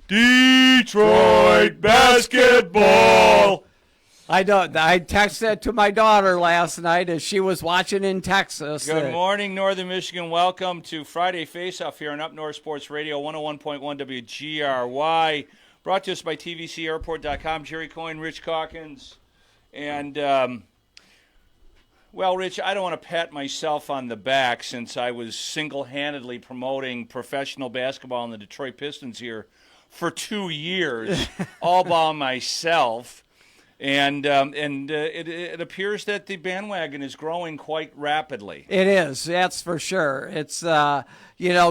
Detroit basketball. I texted that to my daughter last night as she was watching in Texas. Good morning, Northern Michigan. Welcome to Friday Faceoff here on Up North Sports Radio, 101.1 WGRY. Brought to us by TVCAirport.com. Jerry Coyne, Rich Calkins. And, well, Rich, I don't want to pat myself on the back since I was single-handedly promoting professional basketball in the Detroit Pistons here for 2 years, all by myself. And it appears that the bandwagon is growing quite rapidly. It is, that's for sure. It's,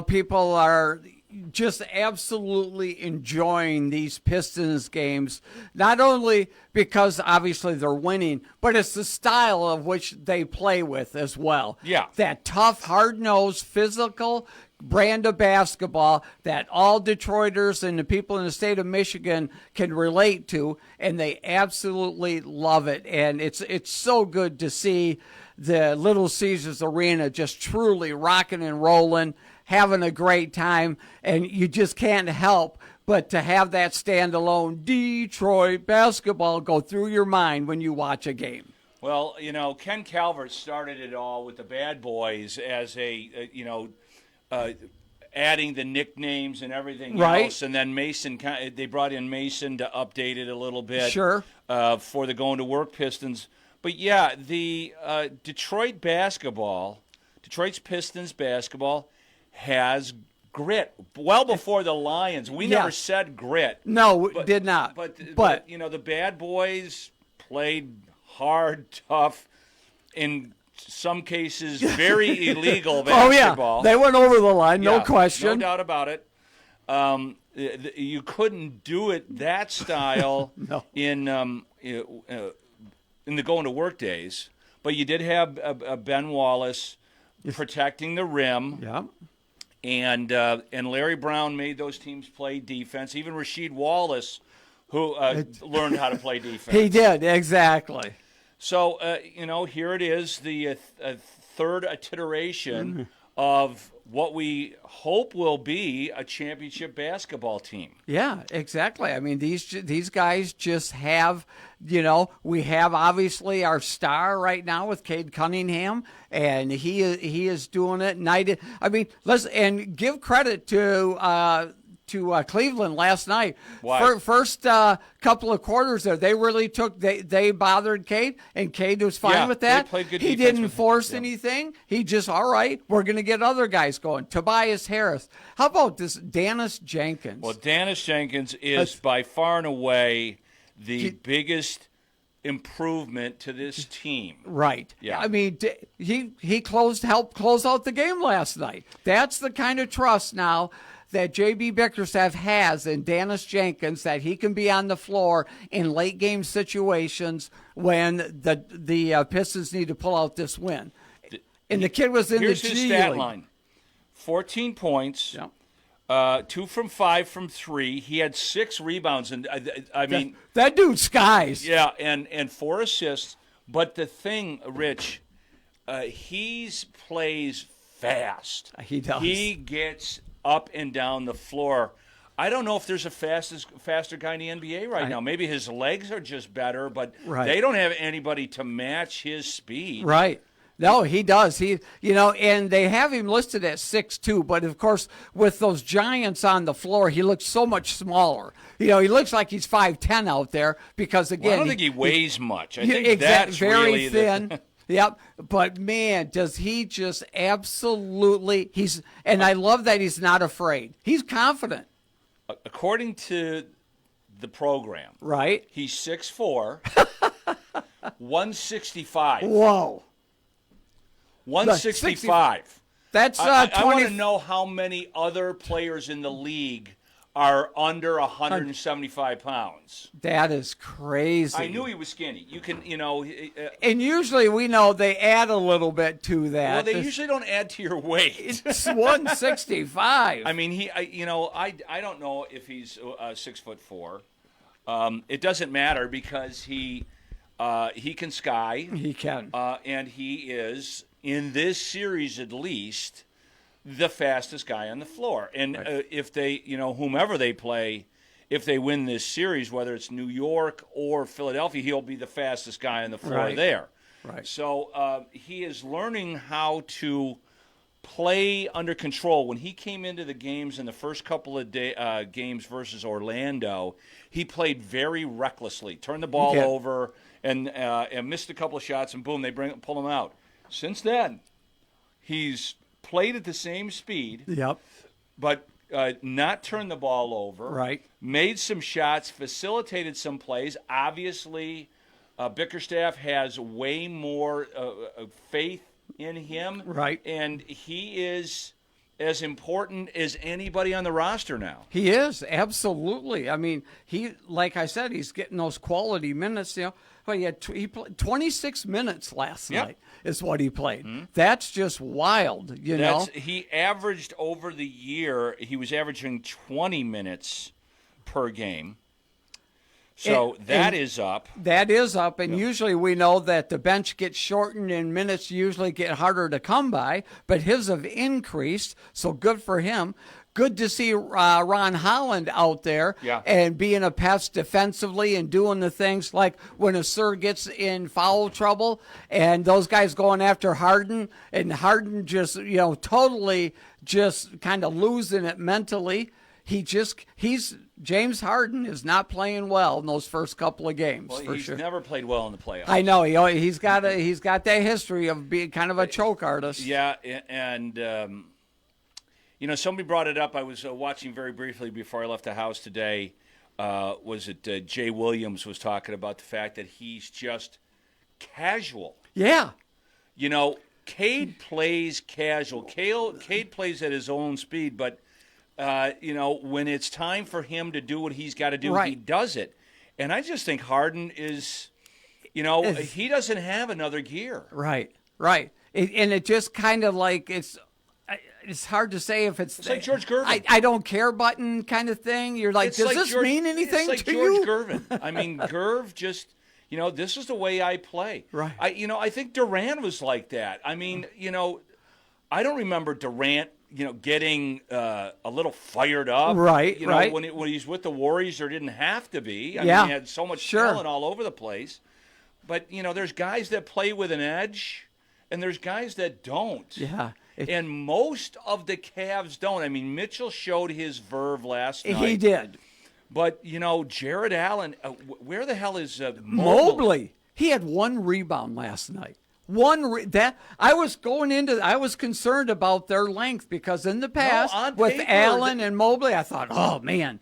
people are just absolutely enjoying these Pistons games, not only because obviously they're winning, but it's the style of which they play with as well. Yeah. That tough, hard-nosed, physical brand of basketball that all Detroiters and the people in the state of Michigan can relate to, and they absolutely love it. And it's so good to see the Little Caesars Arena just truly rocking and rolling, having a great time, and you just can't help but to have that standalone Detroit basketball go through your mind when you watch a game. Well, Ken Calvert started it all with the Bad Boys as adding the nicknames and everything else, and then Mason, they brought in Mason to update it a little bit. Sure. For the Going to Work Pistons. But yeah, the Detroit's Pistons basketball has grit. Well before the Lions. We never said grit. No, did not. But the Bad Boys played hard, tough, in some cases very illegal basketball. Oh, yeah. They went over the line, no question. No doubt about it. You couldn't do it that style in the Going to Work days, but you did have Ben Wallace protecting the rim. Yeah. And Larry Brown made those teams play defense. Even Rasheed Wallace, who learned how to play defense. He did, exactly. So, here it is, the third iteration of what we hope will be a championship basketball team. Yeah, exactly. I mean, these guys just have, we have obviously our star right now with Cade Cunningham, and he is doing it. And let's give credit to Cleveland last night. Why? First couple of quarters there, they really they bothered Cade, and Cade was fine with that. They played good he defense didn't force anything. He just, all right, we're going to get other guys going. Tobias Harris. How about this Dennis Jenkins? Well, Dennis Jenkins is by far and away the biggest improvement to this team. Right. Yeah. I mean, he helped close out the game last night. That's the kind of trust now that J.B. Bickerstaff has in Dennis Jenkins, that he can be on the floor in late game situations when the Pistons need to pull out this win. And the kid was in the G League. Here's his stat line: 14 points, 2 from 5 from 3. He had 6 rebounds, and that dude's skies. Yeah, and 4 assists. But the thing, Rich, he plays fast. He does. He gets up and down the floor. I don't know if there's a faster guy in the NBA right now. Maybe his legs are just better, but they don't have anybody to match his speed. Right. No, he does. And they have him listed at 6'2", but of course, with those giants on the floor, he looks so much smaller. He looks like he's 5'10" out there because, again, I don't think he weighs much. I think that's very really thin. Yep, but man, does he just absolutely and I love that he's not afraid. He's confident. According to the program, right? He's 6'4", 165. Whoa. 165. That's I want to know how many other players in the league are under 175 pounds. That is crazy. I knew he was skinny. You can, and usually we know they add a little bit to that. Well, they usually don't add to your weight. It's 165. I mean, I don't know if he's 6'4". It doesn't matter because he can sky. He can. And he is, in this series at least, the fastest guy on the floor. And if they, whomever they play, if they win this series, whether it's New York or Philadelphia, he'll be the fastest guy on the floor Right. there. Right. So he is learning how to play under control. When he came into the games in the first couple of games versus Orlando, he played very recklessly, turned the ball over, and missed a couple of shots, and boom, they pull him out. Since then, he's played at the same speed, Yep. but not turned the ball over. Right. Made some shots, facilitated some plays. Obviously, Bickerstaff has way more faith in him. Right. And he is as important as anybody on the roster now. He is, absolutely. I mean, like I said, he's getting those quality minutes, But he played 26 minutes last night is what he played. Mm-hmm. That's just wild, know. He averaged over the year, he was averaging 20 minutes per game. So that is up. That is up, and usually we know that the bench gets shortened and minutes usually get harder to come by, but his have increased, so good for him. Good to see Ron Holland out there and being a pest defensively and doing the things like when a Sir gets in foul trouble and those guys going after Harden, and Harden just, totally just kind of losing it mentally. James Harden is not playing well in those first couple of games. Well, for he's sure. never played well in the playoffs. I know he's got that history of being kind of a choke artist. Yeah, and somebody brought it up. I was watching very briefly before I left the house today. Was it Jay Williams was talking about the fact that he's just casual. Yeah. Cade plays casual. Cade plays at his own speed, but when it's time for him to do what he's got to do, he does it. And I just think Harden is, he doesn't have another gear. Right. And it just kind of like it's hard to say if it's like George Gervin. I don't care button kind of thing. You're like, does this mean anything to you? It's like George Gervin. I mean, Gerv just, this is the way I play. Right. I think Durant was like that. I mean, I don't remember Durant getting a little fired up. Right. When he's with the Warriors, there didn't have to be. I mean, he had so much talent all over the place. But, there's guys that play with an edge, and there's guys that don't. Yeah. And most of the Cavs don't. I mean, Mitchell showed his verve last night. He did. But, Jared Allen, where the hell is Mobley? He had one rebound last night. I was concerned about their length because in the past with Allen and Mobley, I thought, oh man,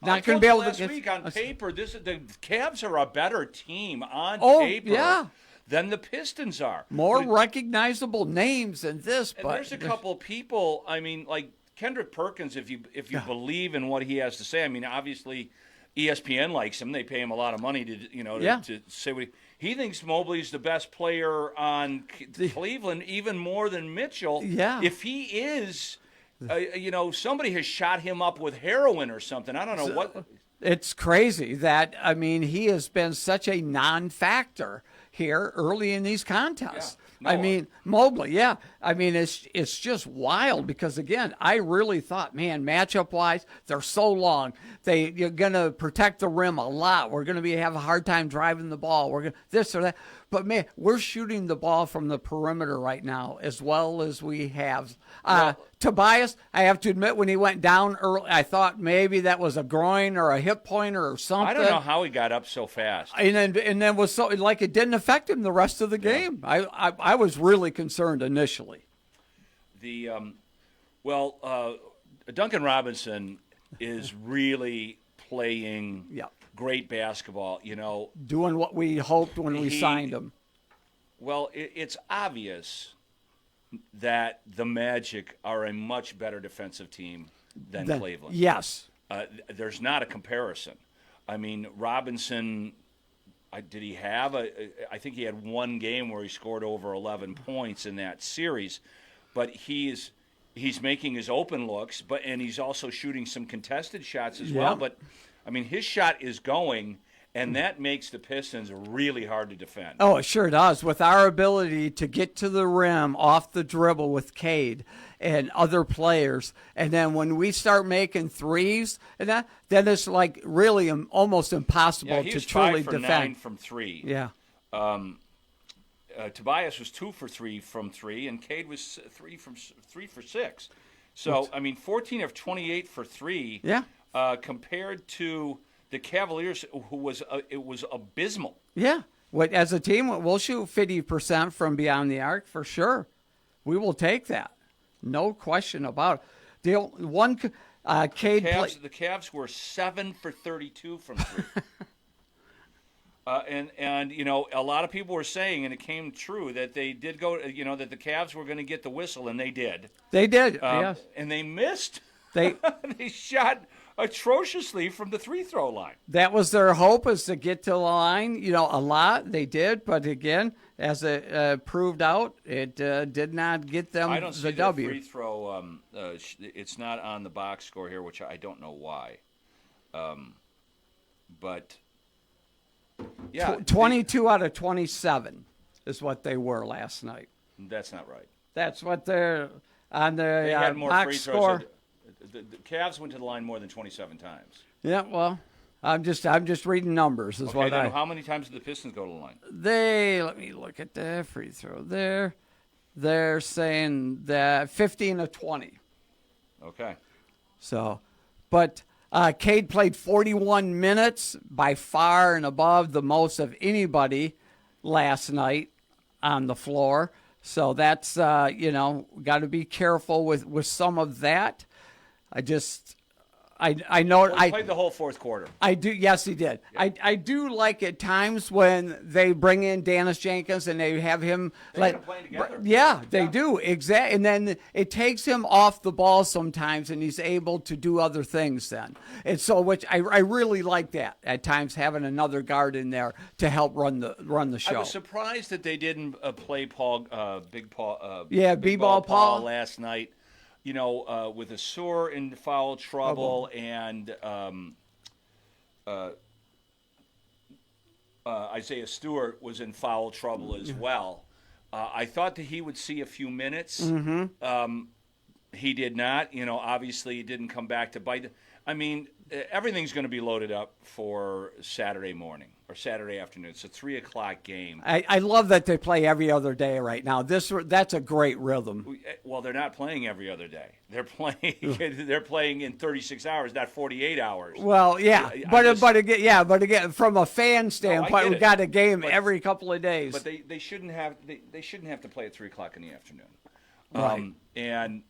not going to be able to. Last week on paper, the Cavs are a better team on paper. Yeah. Than the Pistons are. More recognizable names than this, but there's a couple people. I mean, like Kendrick Perkins. If you believe in what he has to say, I mean, obviously, ESPN likes him. They pay him a lot of money to say what he thinks. Mobley's the best player on Cleveland, even more than Mitchell. Yeah. If he is, somebody has shot him up with heroin or something. I don't know what. It's crazy that he has been such a non-factor here early in these contests. Yeah. Mobley, it's just wild because, again, I really thought, man, matchup-wise, they're so long. You're going to protect the rim a lot. We're going to have a hard time driving the ball. We're going this or that. But, man, we're shooting the ball from the perimeter right now as well as we have. Tobias, I have to admit, when he went down early, I thought maybe that was a groin or a hip pointer or something. I don't know how he got up so fast. And then was so like it didn't affect him the rest of the game. I was really concerned initially. Duncan Robinson is really playing great basketball. Doing what we hoped when we signed him. Well, it's obvious that the Magic are a much better defensive team than Cleveland. Yes. There's not a comparison. I mean, Robinson, did he have I think he had one game where he scored over 11 points in that series, but he's making his open looks, and he's also shooting some contested shots as well. But, his shot is going, and that makes the Pistons really hard to defend. Oh, it sure does. With our ability to get to the rim off the dribble with Cade and other players, and then when we start making threes, and then it's like really almost impossible he to was truly 5 for defend. 9 from 3. Yeah. Tobias was 2 for 3 from 3, and Cade was 3 for 6. So, I mean, 14 of 28 for 3. Yeah. Compared to the Cavaliers, it was abysmal. Yeah. As a team, we'll shoot 50% from beyond the arc for sure. We will take that. No question about it. The one Cade The Cavs were 7 for 32 from 3. And you know, a lot of people were saying, and it came true, that they did go, you know, that the Cavs were going to get the whistle, and they did. They did, yes. And they missed. They shot atrociously from the free-throw line. That was their hope, is to get to the line, you know, a lot. They did, but again, as it proved out, it did not get them I don't see the W. free throw. It's not on the box score here, which I don't know why. But yeah, 22 out of 27 is what they were last night. That's not right. That's what they're on They the had more box free throws. score. The Cavs went to the line more than 27 times. Yeah, well, I'm just reading numbers. Is Okay, what then how many times did the Pistons go to the line? let me look at the free throw there. They're saying that 15 of 20. Okay. So, but Cade played 41 minutes, by far and above the most of anybody last night on the floor. So that's, you know, got to be careful with some of that. I know Well, he played the whole fourth quarter. I do. Yes, he did. Yeah. I do like at times when they bring in Dennis Jenkins and they have him Get 'em playing together. Yeah, they do exactly. And then it takes him off the ball sometimes, and he's able to do other things then. And so, which I really like that at times, having another guard in there to help run the show. I was surprised that they didn't play Big Paul. B-Ball Paul last night. You know, with Assur in foul trouble and Isaiah Stewart was in foul trouble as well. I thought that he would see a few minutes. Mm-hmm. He did not. You know, obviously he didn't come back to bite. I mean, everything's going to be loaded up for Saturday morning or Saturday afternoon. It's a 3:00 game. I love that they play every other day right now. That's a great rhythm. Well, they're not playing every other day. They're playing in 36 hours, not 48 hours. Well, yeah, but again, from a fan standpoint, we got a game every couple of days. But they shouldn't have to play at 3:00 in the afternoon. Right. And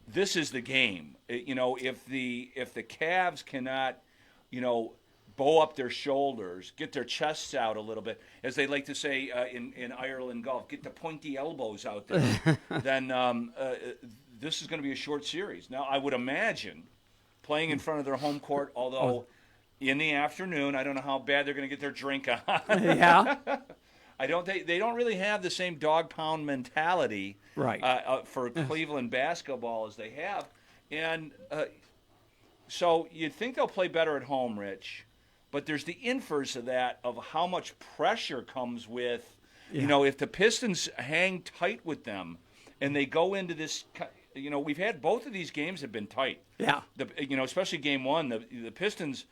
this is the game. You know, if the Cavs cannot, you know, bow up their shoulders, get their chests out a little bit, as they like to say in Ireland golf, get the pointy elbows out there, then this is going to be a short series. Now, I would imagine playing in front of their home court, although in the afternoon, I don't know how bad they're going to get their drink on. Yeah. They don't really have the same dog pound mentality for Cleveland basketball as they have. And so you'd think they'll play better at home, Rich. But there's the inverse of that, of how much pressure comes with, you know, if the Pistons hang tight with them and they go into this, you know, we've had both of these games have been tight. Yeah. You know, especially game one, the Pistons,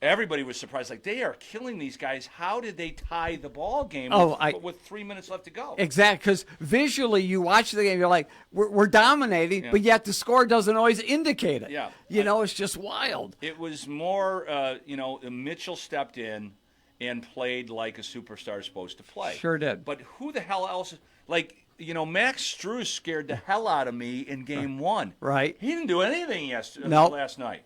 everybody was surprised. Like, they are killing these guys. How did they tie the ball game with 3 minutes left to go? Exactly, because visually you watch the game, you're like, we're dominating, but yet the score doesn't always indicate it. Yeah. You know, it's just wild. It was more, you know, Mitchell stepped in and played like a superstar is supposed to play. Sure did. But who the hell else? Like, you know, Max Strus scared the hell out of me in game one. Right. He didn't do anything last night.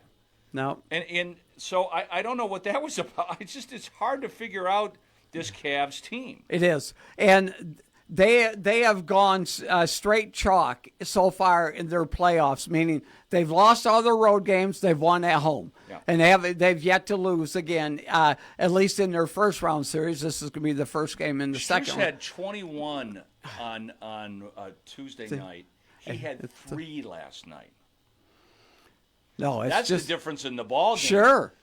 No. And so I don't know what that was about. It's hard to figure out this Cavs team. It is. And they have gone straight chalk so far in their playoffs, meaning they've lost all their road games, they've won at home. Yeah. And they've yet to lose again, at least in their first round series. This is going to be the first game in the second Strus had 21 on Tuesday night. He had 3 last night. No, it's That's just the difference in the ball game. Sure.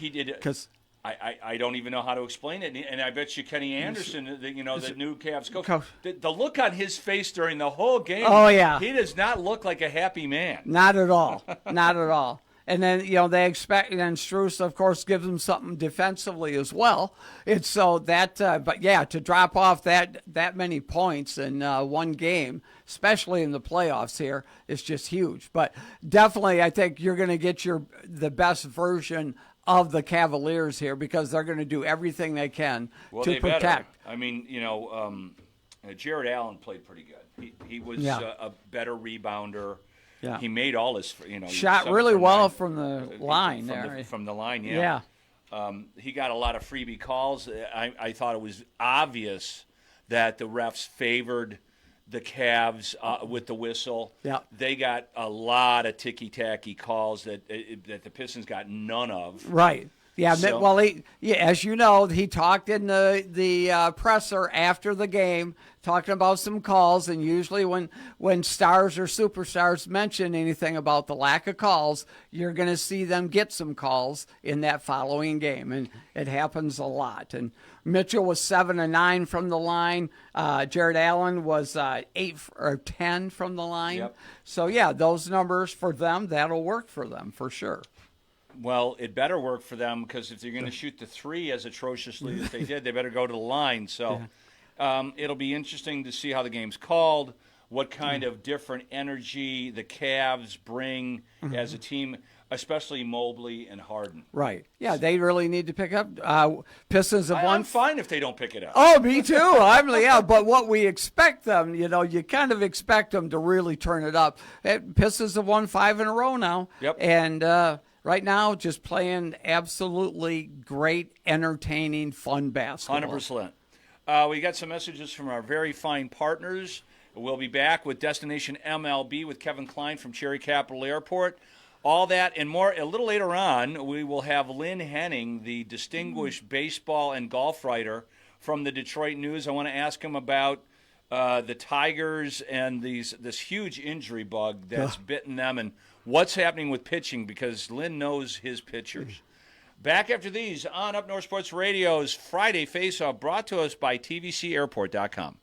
He did. Because I don't even know how to explain it, and I bet you Kenny Anderson, the new Cavs coach, the look on his face during the whole game. Oh, yeah. He does not look like a happy man. not at all. Not at all. And then, they expect, and then Strus, of course, gives them something defensively as well. It's so that, but yeah, to drop off that many points in one game, especially in the playoffs here, is just huge. But definitely, I think you're going to get the best version of the Cavaliers here because they're going to do everything they can to protect. Better. I mean, Jared Allen played pretty good. He was a better rebounder. Yeah. He made all his, shot really well from the line there. From the line, yeah. He got a lot of freebie calls. I thought it was obvious that the refs favored the Cavs with the whistle. Yeah. They got a lot of ticky-tacky calls that the Pistons got none of. Right. Yeah, So, well, as you know, he talked in the presser after the game, talking about some calls. And usually when stars or superstars mention anything about the lack of calls, you're going to see them get some calls in that following game. And it happens a lot. And Mitchell was 7 of 9 from the line. Jared Allen was 8 or 10 from the line. Yep. So, yeah, those numbers for them, that'll work for them for sure. Well, it better work for them because if they're going to shoot the three as atrociously as they did, they better go to the line. So it'll be interesting to see how the game's called, what kind of different energy the Cavs bring as a team, especially Mobley and Harden. Right. Yeah, they really need to pick up. Pistons have won. I'm fine if they don't pick it up. Oh, me too. But what we expect them, you kind of expect them to really turn it up. Pistons have won 5 in a row now. Yep. And right now, just playing absolutely great, entertaining, fun basketball. 100%. We got some messages from our very fine partners. We'll be back with Destination MLB with Kevin Klein from Cherry Capital Airport. All that and more. A little later on, we will have Lynn Henning, the distinguished baseball and golf writer from the Detroit News. I want to ask him about the Tigers and this huge injury bug that's bitten them and what's happening with pitching because Lynn knows his pitchers. Back after these on Up North Sports Radio's Friday Faceoff, brought to us by TVCAirport.com.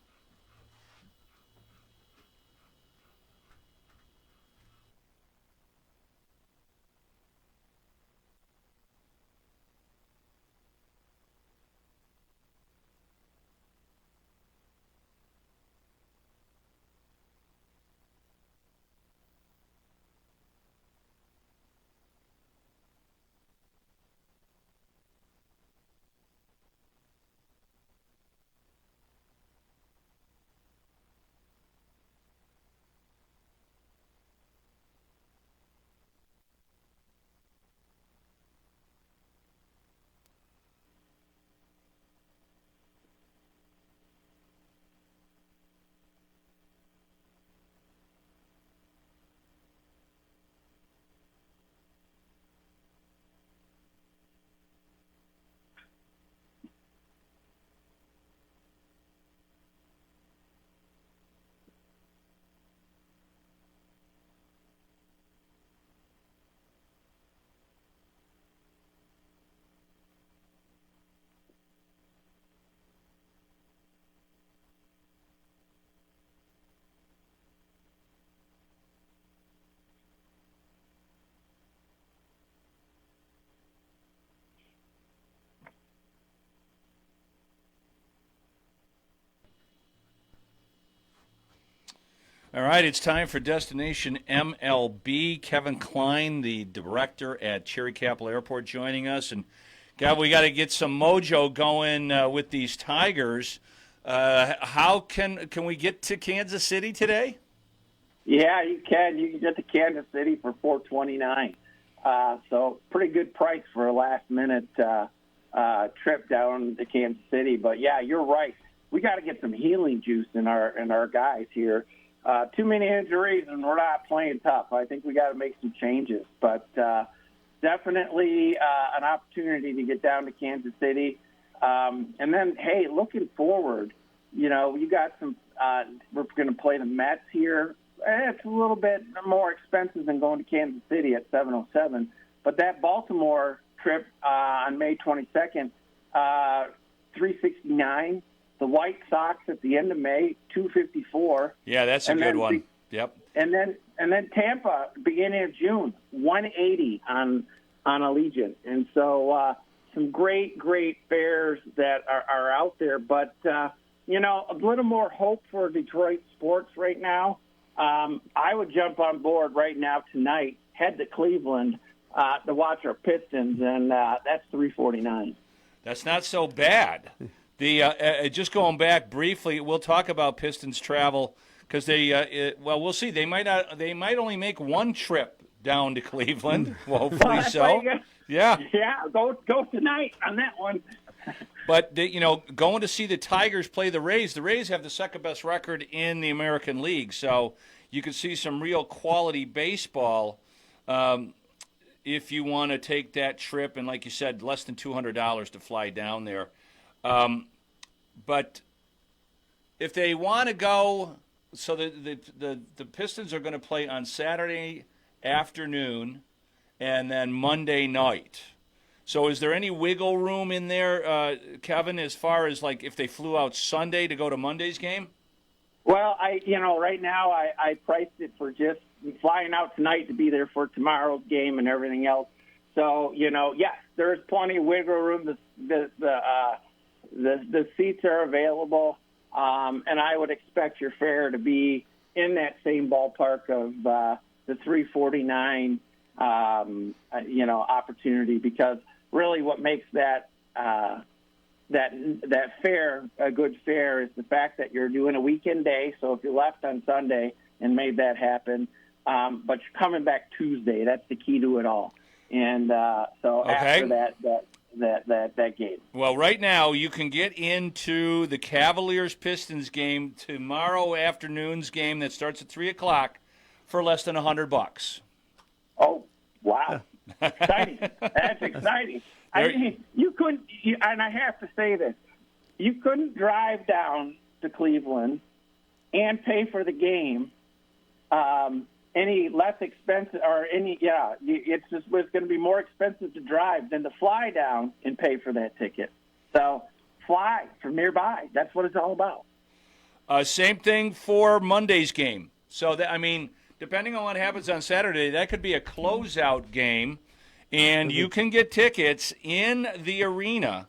All right, it's time for Destination MLB. Kevin Klein, the director at Cherry Capital Airport, joining us. And, God, we got to get some mojo going with these Tigers. How can we get to Kansas City today? Yeah, you can. You can get to Kansas City for $4.29. So pretty good price for a last-minute trip down to Kansas City. But, yeah, you're right. We got to get some healing juice in our guys here. Too many injuries, and we're not playing tough. I think we got to make some changes. But definitely an opportunity to get down to Kansas City. And then, hey, looking forward, you got some we're going to play the Mets here. It's a little bit more expensive than going to Kansas City at $707. But that Baltimore trip on May 22nd, 369. The White Sox at the end of May, 254. Yeah, that's a good one. Yep. And then Tampa, beginning of June, 180 on Allegiant. And so some great fares that are out there. But, a little more hope for Detroit sports right now. I would jump on board right now tonight, head to Cleveland to watch our Pistons, and that's $349. That's not so bad. The just going back briefly, we'll talk about Pistons travel because we'll see. They might only make one trip down to Cleveland. Well, hopefully so. Yeah. Go tonight on that one. But going to see the Tigers play the Rays. The Rays have the second best record in the American League, so you can see some real quality baseball if you want to take that trip. And like you said, less than $200 to fly down there. But if they want to go, so the Pistons are going to play on Saturday afternoon and then Monday night. So is there any wiggle room in there, Kevin, as far as like if they flew out Sunday to go to Monday's game? Well, right now I priced it for just flying out tonight to be there for tomorrow's game and everything else. So, yes, there's plenty of wiggle room. The seats are available, and I would expect your fare to be in that same ballpark of the $349, opportunity, because really what makes that fare a good fare is the fact that you're doing a weekend day. So if you left on Sunday and made that happen, but you're coming back Tuesday, that's the key to it all. And after that game. Well, right now you can get into the Cavaliers-Pistons game, tomorrow afternoon's game that starts at 3:00 for less than $100. Oh, wow. Exciting. That's exciting. I mean, you couldn't, and I have to say this, you couldn't drive down to Cleveland and pay for the game any less expensive or it's going to be more expensive to drive than to fly down and pay for that ticket. So fly from nearby. That's what it's all about. Same thing for Monday's game. So, depending on what happens on Saturday, that could be a closeout game, and you can get tickets in the arena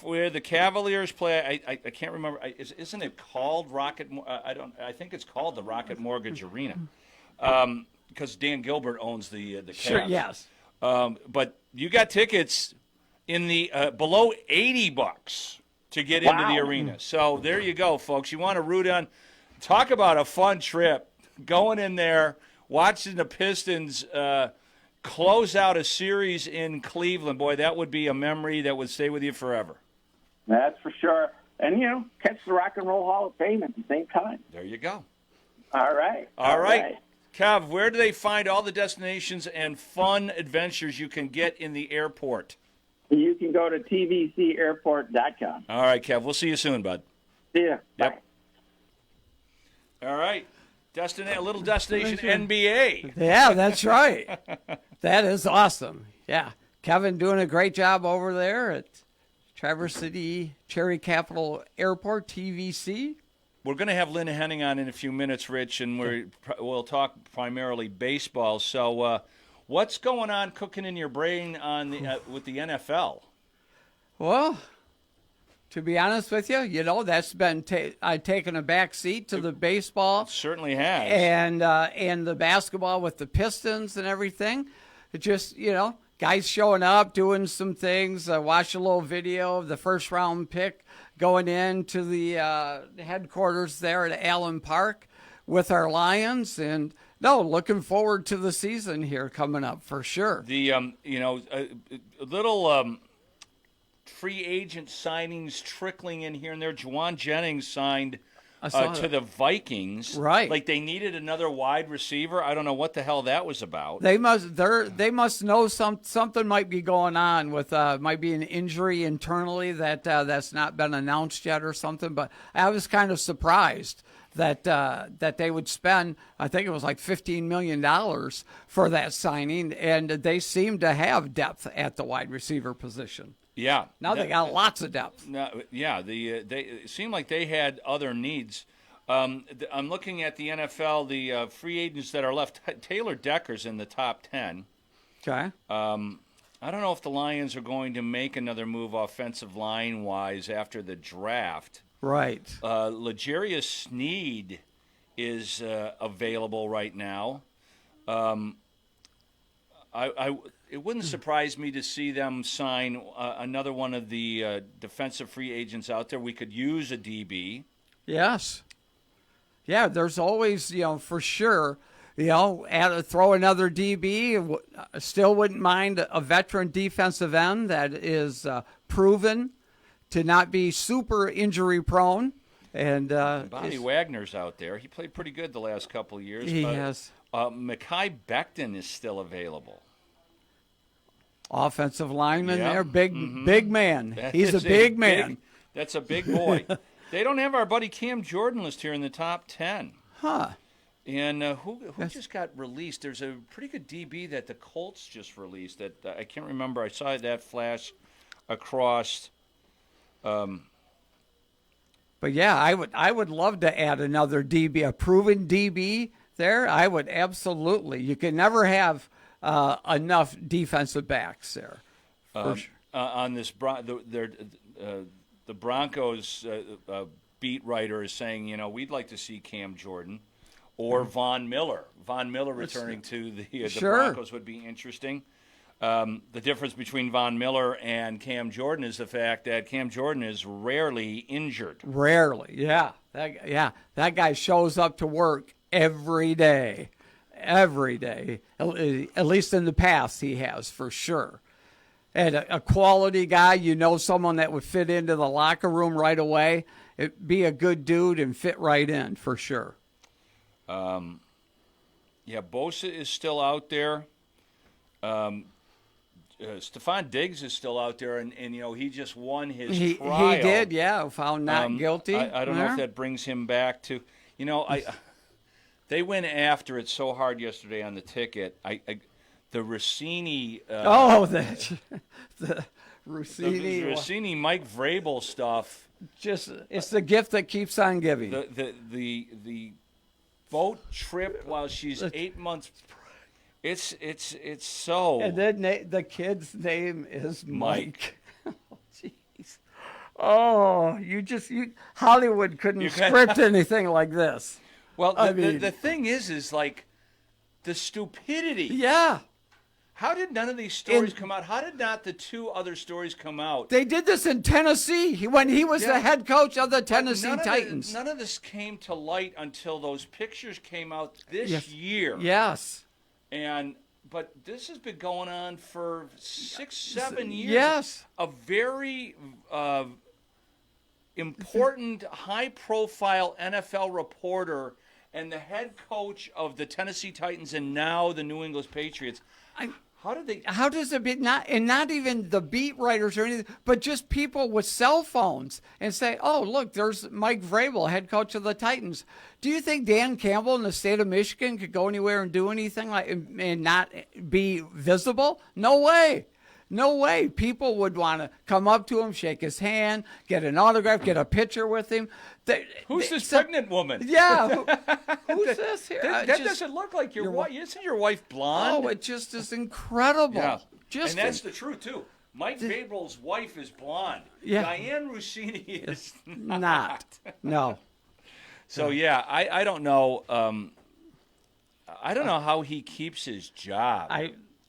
where the Cavaliers play. I can't remember. Isn't it called Rocket? I think it's called the Rocket Mortgage Arena, because Dan Gilbert owns the Cavs. Sure. Yes. But you got tickets in the below $80 to get into the arena. So there you go, folks. You want to root on. Talk about a fun trip. Going in there, watching the Pistons close out a series in Cleveland. Boy, that would be a memory that would stay with you forever. That's for sure. And, catch the Rock and Roll Hall of Fame at the same time. There you go. All right. All right. Kev, where do they find all the destinations and fun adventures you can get in the airport? You can go to tvcairport.com. All right, Kev. We'll see you soon, bud. See ya. Yep. Bye. All right. A little destination NBA. Yeah, that's right. That is awesome. Yeah. Kevin doing a great job over there at Traverse City Cherry Capital Airport, TVC. We're going to have Lynn Henning on in a few minutes, Rich, and we'll talk primarily baseball. So what's going on cooking in your brain with the NFL? Well, to be honest with you, that's been I've taken a back seat to the baseball. It certainly has. And the basketball with the Pistons and everything. It just, guys showing up, doing some things. I watched a little video of the first round pick going into the headquarters there at Allen Park with our Lions. And, looking forward to the season here coming up for sure. The, a little free agent signings trickling in here and there. Juwan Jennings signed to the Vikings. Right. Like they needed another wide receiver. I don't know what the hell that was about. They must know something might be going on with might be an injury internally that's not been announced yet or something. But I was kind of surprised that they would spend, I think it was like $15 million for that signing, and they seem to have depth at the wide receiver position. Yeah. Now they got lots of depth. No, yeah, they it seemed like they had other needs. I'm looking at the NFL, the free agents that are left. Taylor Decker's in the top 10. Okay. I don't know if the Lions are going to make another move offensive line-wise after the draft. Right. L'Jarius Sneed is available right now. It wouldn't surprise me to see them sign another one of the defensive free agents out there. We could use a DB. Yes. Yeah, there's always, for sure, throw another DB. Still wouldn't mind a veteran defensive end that is proven to not be super injury prone. And Bobby Wagner's out there. He played pretty good the last couple of years. He has. Mekhi Becton is still available. Offensive lineman Yep. there, big man. He's a is big man. That's a big boy. They don't have our buddy Cam Jordan list here in the top 10. Huh. And who just got released? There's a pretty good DB that the Colts just released that I can't remember. I saw that flash across. But yeah, I would love to add another DB, a proven DB there. I would absolutely. You can never have enough defensive backs there. For sure. On this, the Broncos beat writer is saying, we'd like to see Cam Jordan or Von Miller. Von Miller returning to the Sure. Broncos would be interesting. The difference between Von Miller and Cam Jordan is the fact that Cam Jordan is rarely injured. Rarely, yeah. That guy shows up to work every day. Every day. At least in the past he has, for sure. And a quality guy, someone that would fit into the locker room right away. It'd be a good dude and fit right in, for sure. Yeah, Bosa is still out there. Stephon Diggs is still out there, and he just won his trial. He did, yeah, found not guilty. I don't know if that brings him back to, they went after it so hard yesterday on the ticket. The Rossini. The Rossini. The Rossini Mike Vrabel stuff. It's the gift that keeps on giving. The boat trip while she's 8 months. It's so. And then the kid's name is Mike. Jeez. Oh, Hollywood couldn't script anything like this. Well, the thing is like the stupidity. Yeah. How did none of these stories come out? How did not the two other stories come out? They did this in Tennessee when he was the head coach of the Tennessee Titans. None of this came to light until those pictures came out this year. Yes. But this has been going on for 6-7 years. Yes. A very important, high-profile NFL reporter and the head coach of the Tennessee Titans and now the New England Patriots. How does it be not even the beat writers or anything, but just people with cell phones and say, "Oh, look, there's Mike Vrabel, head coach of the Titans." Do you think Dan Campbell in the state of Michigan could go anywhere and do anything and not be visible? No way. No way. People would want to come up to him, shake his hand, get an autograph, get a picture with him. Who's this pregnant woman? Yeah. Who's this here? That doesn't look like your wife. Isn't your wife blonde? Oh, it just is incredible. Yeah. And that's the truth, too. Mike Vrabel's wife is blonde. Yeah. Diane Rossini is not. No. So, yeah, I don't know. I don't know how he keeps his job.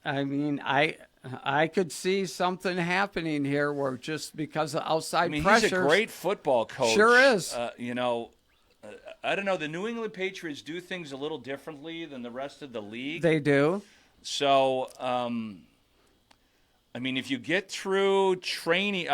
I mean, I could see something happening here where just because of outside pressure. He's a great football coach. Sure is. I don't know. The New England Patriots do things a little differently than the rest of the league. They do. So, if you get through training,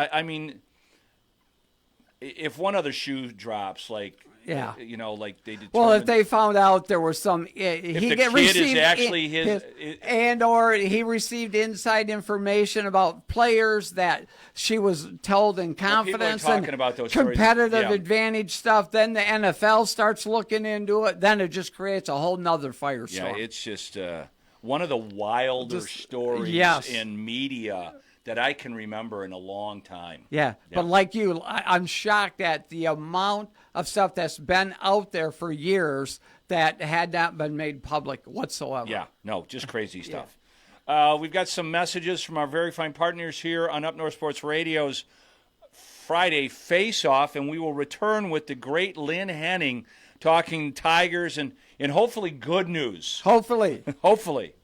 if one other shoe drops, like Yeah. Like they determined. Well, if they found out there was some, if the kid is actually or he received inside information about players that she was told in confidence, people are talking about those competitive stories. Yeah. advantage stuff, then the NFL starts looking into it. Then it just creates a whole nother firestorm. Yeah, it's just one of the wilder stories in media that I can remember in a long time. Yeah, but like you, I'm shocked at the amount of stuff that's been out there for years that had not been made public whatsoever. Yeah, no, just crazy stuff. We've got some messages from our very fine partners here on Up North Sports Radio's Friday Faceoff, and we will return with the great Lynn Henning talking Tigers and hopefully good news. Hopefully. Hopefully.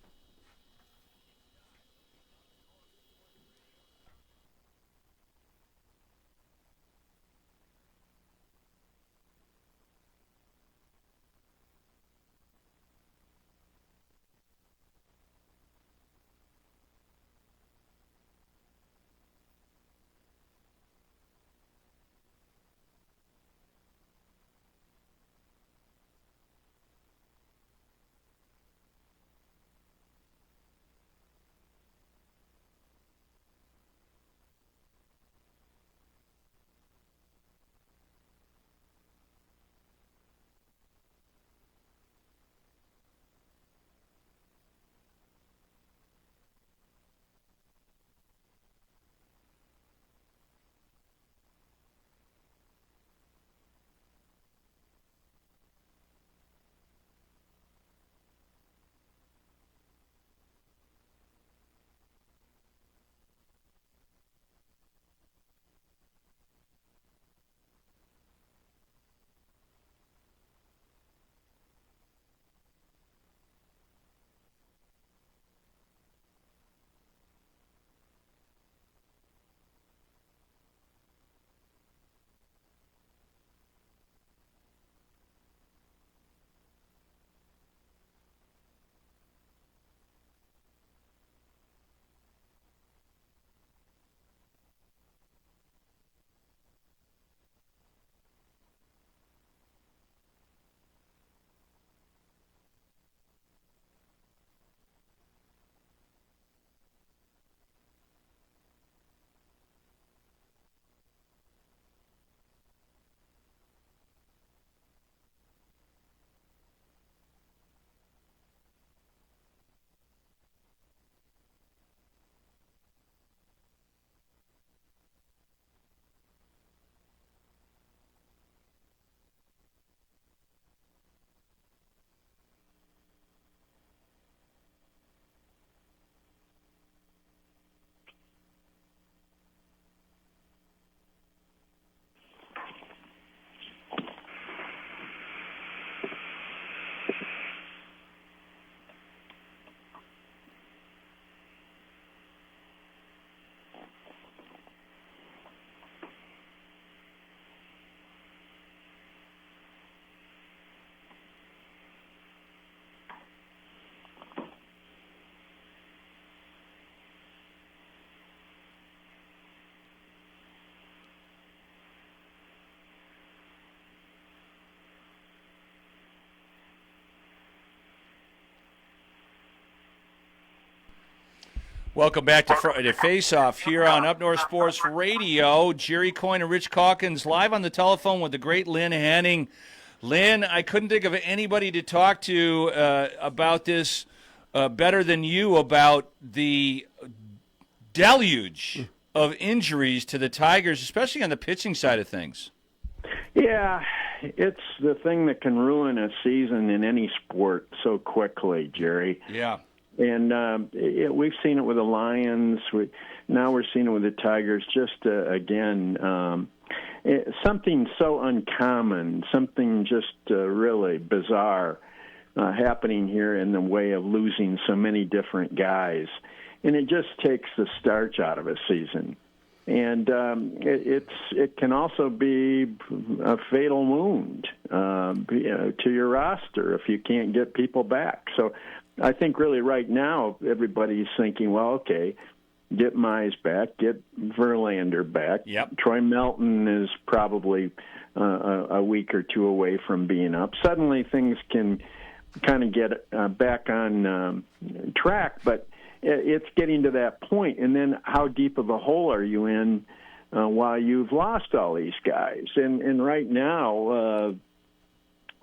Welcome back to Friday Face-Off here on Up North Sports Radio. Jerry Coyne and Rich Calkins live on the telephone with the great Lynn Henning. Lynn, I couldn't think of anybody to talk to about this better than you about the deluge of injuries to the Tigers, especially on the pitching side of things. Yeah, it's the thing that can ruin a season in any sport so quickly, Jerry. Yeah. And we've seen it with the Lions. Now we're seeing it with the Tigers. Just, again, something so uncommon, something just really bizarre happening here in the way of losing so many different guys. And it just takes the starch out of a season. And it can also be a fatal wound to your roster if you can't get people back. So I think really right now everybody's thinking, well, okay, get Mize back, get Verlander back. Yep. Troy Melton is probably a week or two away from being up. Suddenly things can kind of get back on track, but it's getting to that point. And then how deep of a hole are you in while you've lost all these guys? And right now,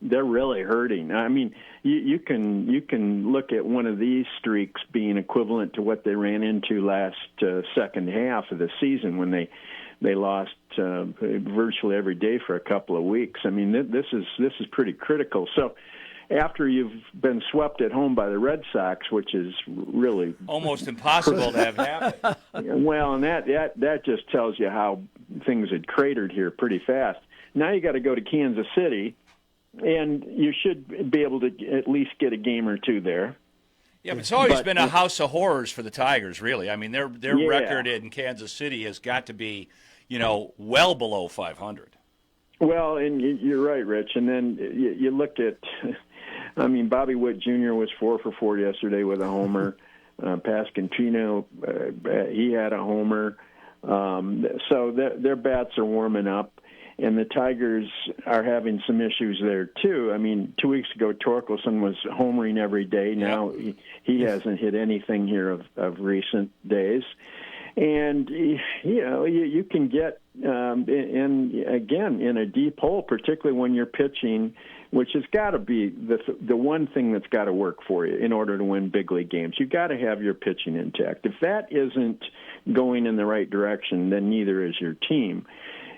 they're really hurting. I mean, you can look at one of these streaks being equivalent to what they ran into last second half of the season when they lost virtually every day for a couple of weeks. I mean, this is pretty critical. So after you've been swept at home by the Red Sox, which is really almost impossible to have happen. Well, and that just tells you how things had cratered here pretty fast. Now you got to go to Kansas City, and you should be able to at least get a game or two there. Yeah, but it's always been a house of horrors for the Tigers, really. I mean, their record in Kansas City has got to be, well below 500. Well, and you're right, Rich. And then you look at, I mean, Bobby Witt Jr. was 4 for 4 yesterday with a homer. Pasquantino, he had a homer. So their bats are warming up. And the Tigers are having some issues there, too. I mean, 2 weeks ago, Torkelson was homering every day. Now he hasn't hit anything here of recent days. And, you can get, in a deep hole, particularly when you're pitching, which has got to be the one thing that's got to work for you in order to win big league games. You've got to have your pitching intact. If that isn't going in the right direction, then neither is your team.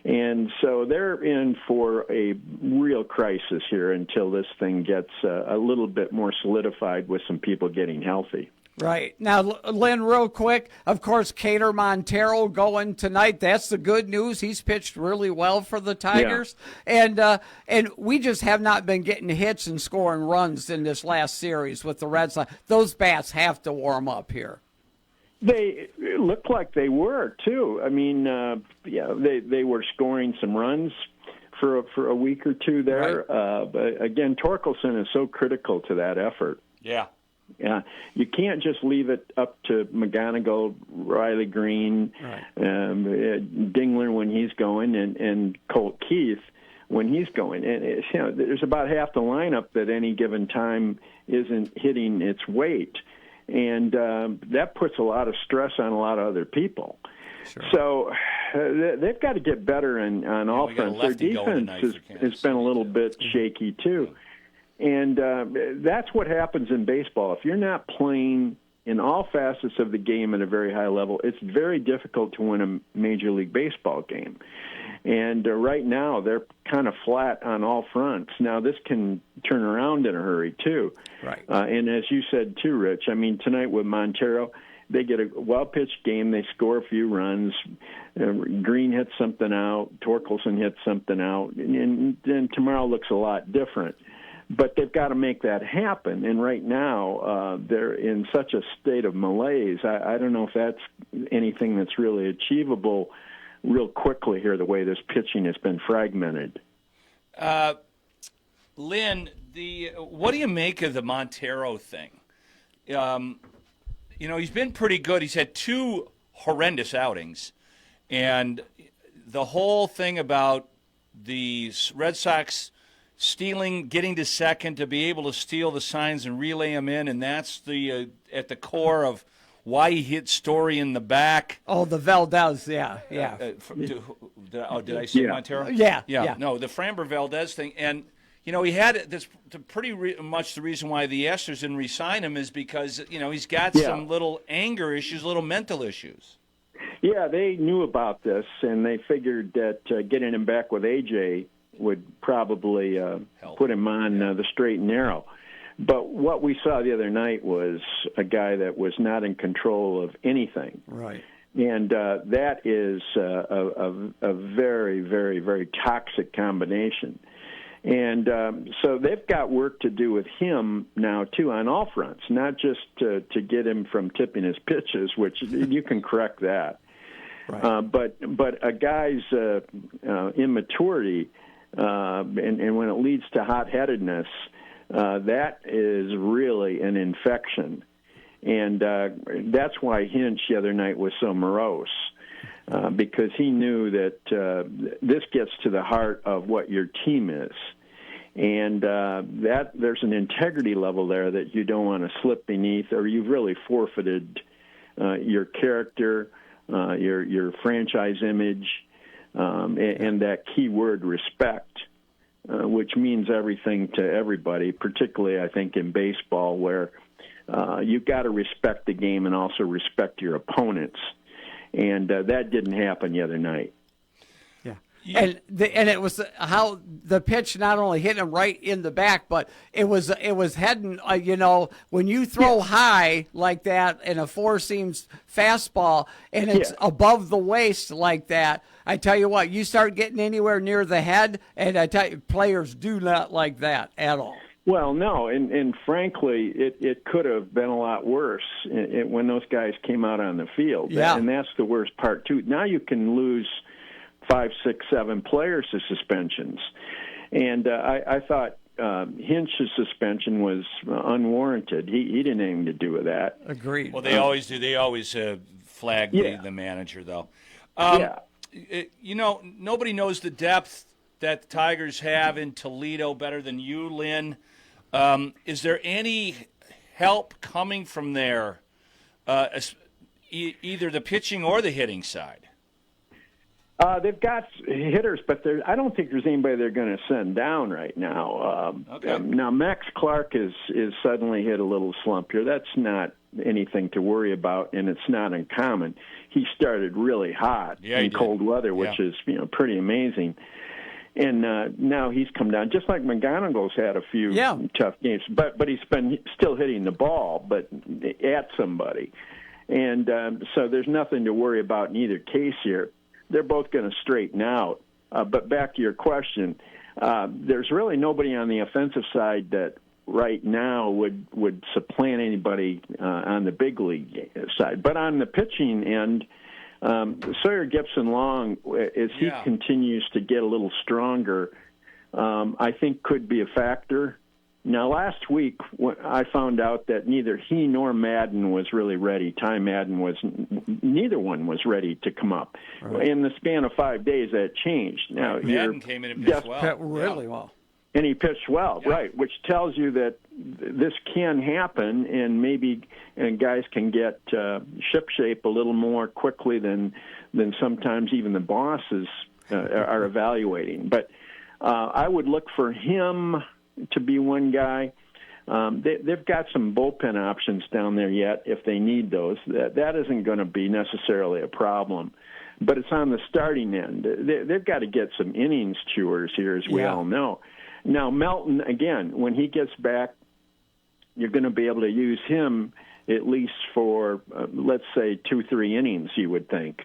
And so they're in for a real crisis here until this thing gets a little bit more solidified with some people getting healthy. Right. Now, Lynn, real quick, of course, Cater Montero going tonight. That's the good news. He's pitched really well for the Tigers. Yeah. And we just have not been getting hits and scoring runs in this last series with the Red Sox. Those bats have to warm up here. They looked like they were, too. I mean, they were scoring some runs for a week or two there. Right. But, again, Torkelson is so critical to that effort. Yeah. Yeah, you can't just leave it up to McGonigal, Riley Green, right. Dingler when he's going, and Colt Keith when he's going. And there's about half the lineup that any given time isn't hitting its weight. And that puts a lot of stress on a lot of other people. Sure. So they've got to get better on offense. Their defense has been a little bit shaky, too. And that's what happens in baseball. If you're not playing in all facets of the game at a very high level, it's very difficult to win a Major League Baseball game. And right now, they're kind of flat on all fronts. Now, this can turn around in a hurry, too. Right. And as you said, too, Rich, I mean, tonight with Montero, they get a well-pitched game. They score a few runs. Green hits something out. Torkelson hits something out. And then tomorrow looks a lot different. But they've got to make that happen. And right now, they're in such a state of malaise. I don't know if that's anything that's really achievable real quickly here, the way this pitching has been fragmented. Lynn, what do you make of the Montero thing? He's been pretty good. He's had 2 horrendous outings. And the whole thing about the Red Sox getting to second to be able to steal the signs and relay them in, and that's at the core of why he hit Story in the back. Oh, the Valdez, yeah. Did I say Montero? Yeah. No, the Framber Valdez thing, and he had this pretty much the reason why the Astros didn't re-sign him is because he's got some little anger issues, little mental issues. Yeah, they knew about this, and they figured that getting him back with AJ would probably put him on the straight and narrow. But what we saw the other night was a guy that was not in control of anything. Right. And that is a very, very, very toxic combination. And so they've got work to do with him now, too, on all fronts, not just to get him from tipping his pitches, which you can correct that. Right. But a guy's immaturity, and when it leads to hot-headedness, that is really an infection. And that's why Hinch the other night was so morose. because he knew that this gets to the heart of what your team is. And that there's an integrity level there that you don't want to slip beneath, or you've really forfeited your character, your franchise image, and that key word respect, which means everything to everybody, particularly I think in baseball, where you've got to respect the game and also respect your opponents. And that didn't happen the other night. And it was how the pitch not only hit him right in the back, but it was heading. When you throw high like that in a four-seam fastball and it's above the waist like that, I tell you what, you start getting anywhere near the head, and I tell you, players do not like that at all. Well, no, and frankly, it could have been a lot worse when those guys came out on the field. Yeah. And that's the worst part too. Now you can lose 5, 6, 7 players to suspensions. And I thought Hinch's suspension was unwarranted. He didn't have anything to do with that. Agreed. Well, they always do. They always flag the manager, though. Nobody knows the depth that the Tigers have in Toledo better than you, Lynn. Is there any help coming from there, either the pitching or the hitting side? They've got hitters, but I don't think there's anybody they're going to send down right now. Now, Max Clark is suddenly hit a little slump here. That's not anything to worry about, and it's not uncommon. He started really hot in cold weather, which is pretty amazing. And now he's come down, just like McGonigal's had a few tough games. But he's been still hitting the ball, but at somebody. And so there's nothing to worry about in either case here. They're both going to straighten out. But back to your question, there's really nobody on the offensive side that right now would supplant anybody on the big league side. But on the pitching end, Sawyer Gibson-Long, as he continues to get a little stronger, I think could be a factor. Now, last week, I found out that neither he nor Madden was really ready. Ty Madden neither one was ready to come up. Right. In the span of 5 days, that changed. Now, Madden came in and pitched well. Really well. And he pitched well, right, which tells you that this can happen, and maybe guys can get shipshape a little more quickly than sometimes even the bosses are evaluating. But I would look for him to be one guy. They've got some bullpen options down there yet if they need those. That isn't going to be necessarily a problem. But it's on the starting end. They've got to get some innings chewers here, as we all know. Now, Melton, again, when he gets back, you're going to be able to use him at least for, let's say, 2-3 innings, you would think.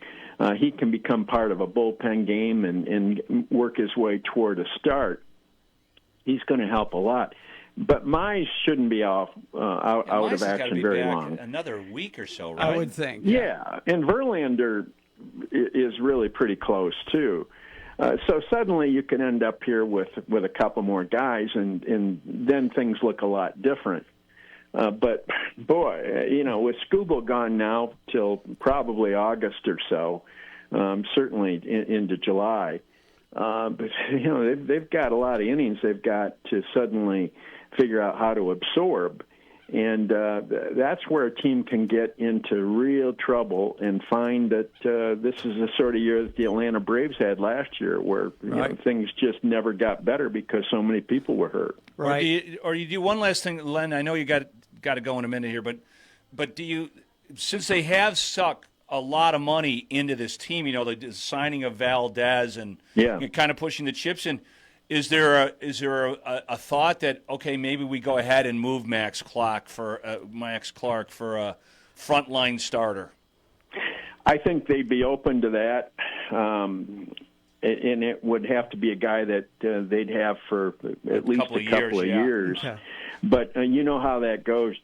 He can become part of a bullpen game and work his way toward a start. He's going to help a lot. But Mize shouldn't be out of action very long. Another week or so, right? I would think. Yeah, and Verlander is really pretty close, too. So suddenly you can end up here with a couple more guys, and then things look a lot different. But, boy, with Skubal gone now till probably August or so, certainly into July, but they've got a lot of innings they've got to suddenly figure out how to absorb. And that's where a team can get into real trouble and find that this is the sort of year that the Atlanta Braves had last year, where things just never got better because so many people were hurt. Right. Or you do one last thing, Len. I know you got to go in a minute here, but do you, since they have sucked a lot of money into this team, the signing of Valdez and kind of pushing the chips in. Is there a thought that, okay, maybe we go ahead and move Max Clark for a frontline starter? I think they'd be open to that, and it would have to be a guy that they'd have for at least a couple of years. Okay. But you know how that goes,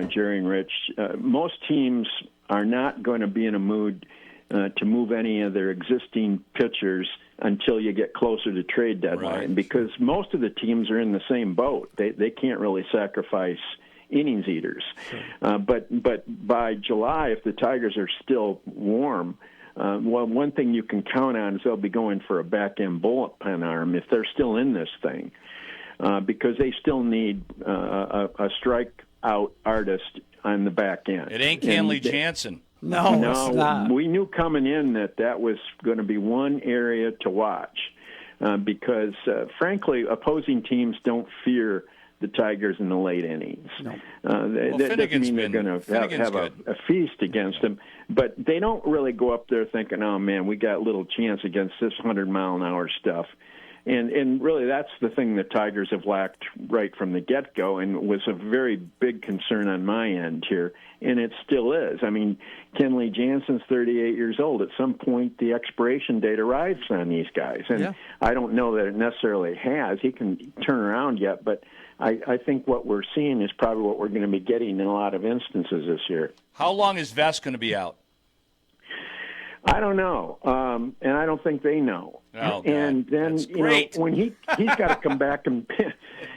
Jerry and Rich. Most teams are not going to be in a mood to move any of their existing pitchers until you get closer to trade deadline, because most of the teams are in the same boat. They can't really sacrifice innings eaters. Sure. But by July, if the Tigers are still warm, well, one thing you can count on is they'll be going for a back-end bullpen arm if they're still in this thing, because they still need a strikeout artist on the back end. It ain't Kenley Jansen. No, it's not. We knew coming in that was going to be one area to watch, because, frankly, opposing teams don't fear the Tigers in the late innings. No. That doesn't mean they're going to have a feast against them, but they don't really go up there thinking, oh, man, we got little chance against this 100-mile-an-hour stuff. And really, that's the thing the Tigers have lacked right from the get-go, and was a very big concern on my end here, and it still is. I mean, Kenley Jansen's 38 years old. At some point, the expiration date arrives on these guys, and I don't know that it necessarily has. He can turn around yet, but I think what we're seeing is probably what we're going to be getting in a lot of instances this year. How long is Vest going to be out? I don't know, and I don't think they know. Oh, and then when he's got to come back, and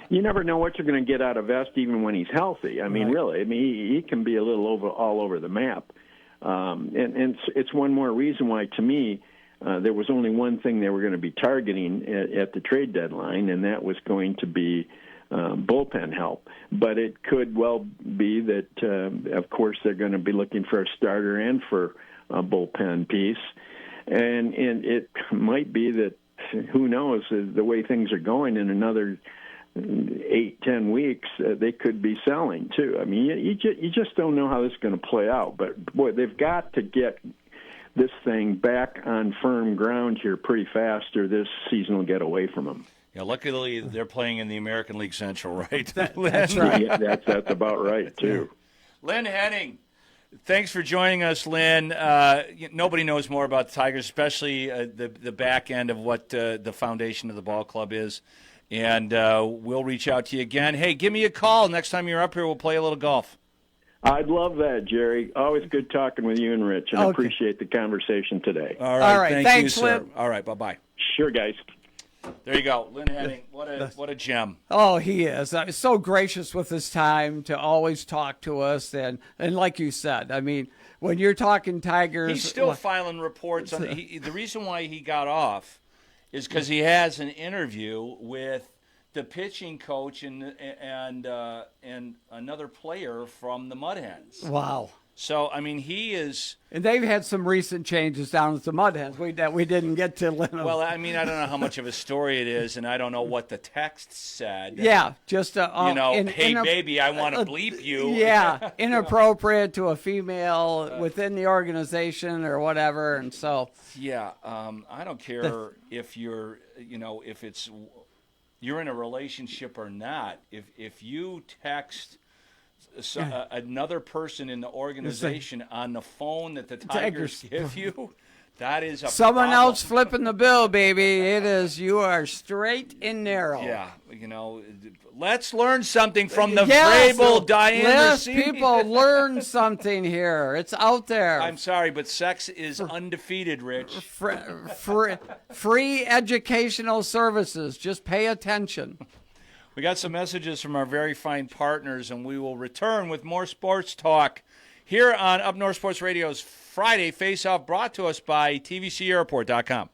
you never know what you're going to get out of Vest, even when he's healthy. I mean, really, he can be a little all over the map, and it's one more reason why, to me, there was only one thing they were going to be targeting at the trade deadline, and that was going to be bullpen help. But it could well be that, of course, they're going to be looking for a starter and for a bullpen piece, and it might be that, who knows, the way things are going, in another 8-10 weeks, they could be selling too. I mean, you just don't know how this is going to play out. But boy, they've got to get this thing back on firm ground here pretty fast, or this season will get away from them. Yeah, luckily they're playing in the American League Central, right? That's right. Yeah, that's about right too. Lynn Henning, thanks for joining us, Lynn. Nobody knows more about the Tigers, especially the back end of what the foundation of the ball club is. And we'll reach out to you again. Hey, give me a call next time you're up here. We'll play a little golf. I'd love that, Jerry. Always good talking with you and Rich, and I appreciate the conversation today. All right. Thanks, you, sir. Lynn. All right, bye-bye. Sure, guys. There you go. Lynn Henning, what a gem. Oh, he is. He's so gracious with his time to always talk to us. And like you said, I mean, when you're talking Tigers. He's still filing reports. The reason why he got off is because he has an interview with the pitching coach and another player from the Mud Hens. Wow. So, I mean, he is. And they've had some recent changes down at the Mud Hens that we didn't get to. Well, I mean, I don't know how much of a story it is, and I don't know what the text said. Yeah, just hey, baby, I want to bleep you. Yeah, inappropriate to a female within the organization or whatever, and so. Yeah, I don't care if you're, if you're in a relationship or not. If you text another person in the organization on the phone that the Tigers give you, that is someone problem. else flipping the bill, baby. It is, you are straight and narrow. Yeah, let's learn something from the Vrabel Diane. Let's people learn something here. It's out there. I'm sorry, but sex is undefeated, Rich. Free educational services. Just pay attention. We got some messages from our very fine partners, and we will return with more sports talk here on Up North Sports Radio's Friday Faceoff, brought to us by TVCAirport.com.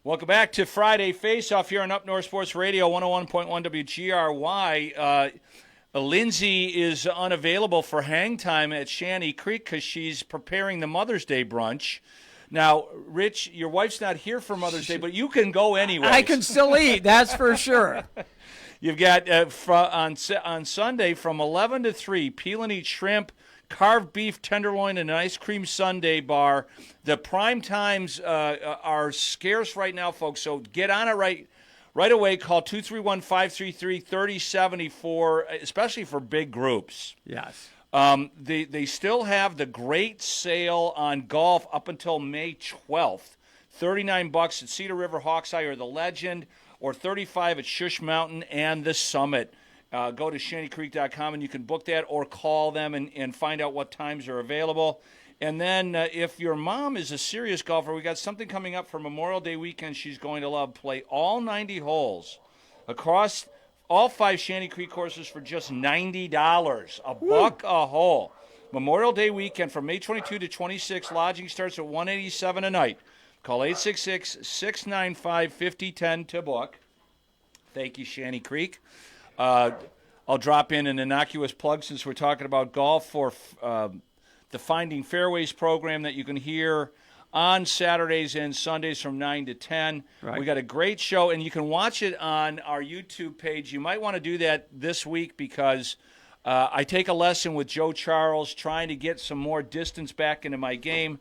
Welcome back to Friday Face-Off here on Up North Sports Radio, 101.1 WGRY. Lindsay is unavailable for hang time at Shanty Creek because she's preparing the Mother's Day brunch. Now, Rich, your wife's not here for Mother's Day, but you can go anyway. I can still eat, that's for sure. You've got on Sunday from 11 to 3, peel and eat shrimp, carved beef tenderloin, and an ice cream sundae bar. The prime times are scarce right now, folks, so get on it right away. Call 231-533-3074, especially for big groups. Yes. They still have the great sale on golf up until May 12th. $39 at Cedar River, Hawkeye, or the Legend, or $35 at Shush Mountain and the Summit. Go to shantycreek.com and you can book that, or call them and find out what times are available. And then if your mom is a serious golfer, we got something coming up for Memorial Day weekend she's going to love. Play all 90 holes across all 5 Shanty Creek courses for just $90, $1 a hole. Memorial Day weekend from May 22 to 26. Lodging starts at $187 a night. Call 866-695-5010 to book. Thank you, Shanty Creek. I'll drop in an innocuous plug since we're talking about golf for the Finding Fairways program that you can hear on Saturdays and Sundays from 9 to 10. Right. We got a great show, and you can watch it on our YouTube page. You might want to do that this week because I take a lesson with Joe Charles trying to get some more distance back into my game,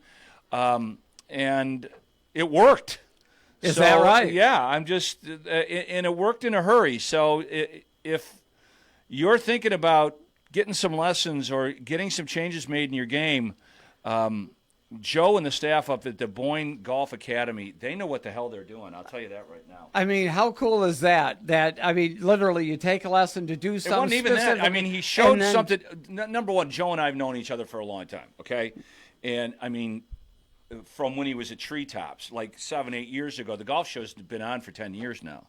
and it worked. Is that right? Yeah, I'm just and it worked in a hurry. So if you're thinking about getting some lessons or getting some changes made in your game, Joe and the staff up at the Boyne Golf Academy, they know what the hell they're doing. I'll tell you that right now. I mean, how cool is that? I mean, literally, you take a lesson to do something. It wasn't even that. I mean, he showed something. Number one, Joe and I have known each other for a long time, okay? And, I mean, from when he was at Treetops, like 7-8 years ago. The golf show's been on for 10 years now.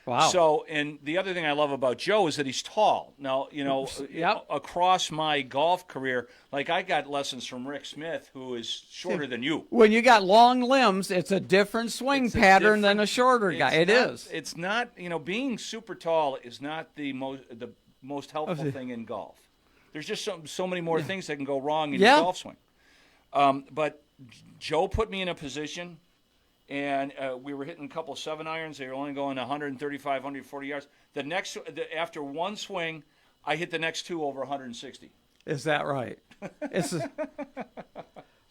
Wow. So, and the other thing I love about Joe is that he's tall. Now, you know, Yep. across my golf career, like I got lessons from Rick Smith, who is shorter than you. When you got long limbs, it's a different swing pattern than a shorter guy. It is. It's not, you know, being super tall is not the most helpful thing in golf. There's just so many more things that can go wrong in your golf swing. But Joe put me in a position, and we were hitting a couple of 7-irons. They were only going 135, 140 yards. After one swing, I hit the next two over 160. Is that right?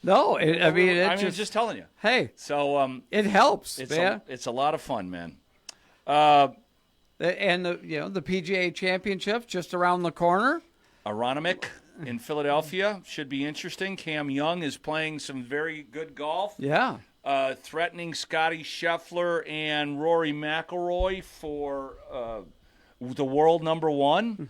No, I'm just telling you. Hey, so it helps. It's a lot of fun, man. And the PGA Championship just around the corner. Aronimink in Philadelphia should be interesting. Cam Young is playing some very good golf. Yeah. Threatening Scotty Scheffler and Rory McIlroy for the world number one.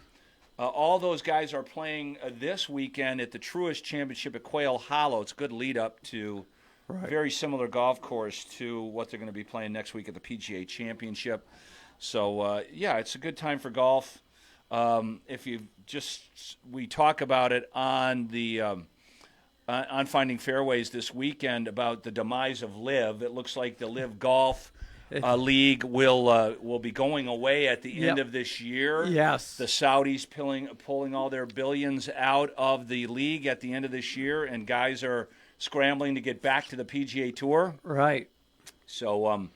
All those guys are playing this weekend at the Truist Championship at Quail Hollow. It's a good lead up to a very similar golf course to what they're going to be playing next week at the PGA Championship. So, it's a good time for golf. We talk about it on the on Finding Fairways this weekend about the demise of LIV. It looks like the LIV Golf League will be going away at the end of this year. Yes. The Saudis pulling all their billions out of the league at the end of this year, and guys are scrambling to get back to the PGA Tour. Right. So,